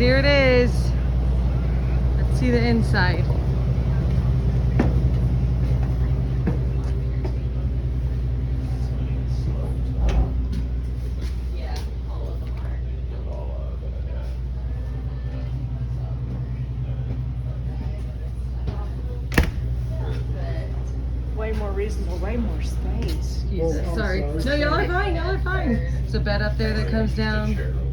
here it is. Let's see the inside. Way more reasonable, way more space. Jesus, sorry. No, y'all are fine. Y'all are fine. There's a bed up there that comes down.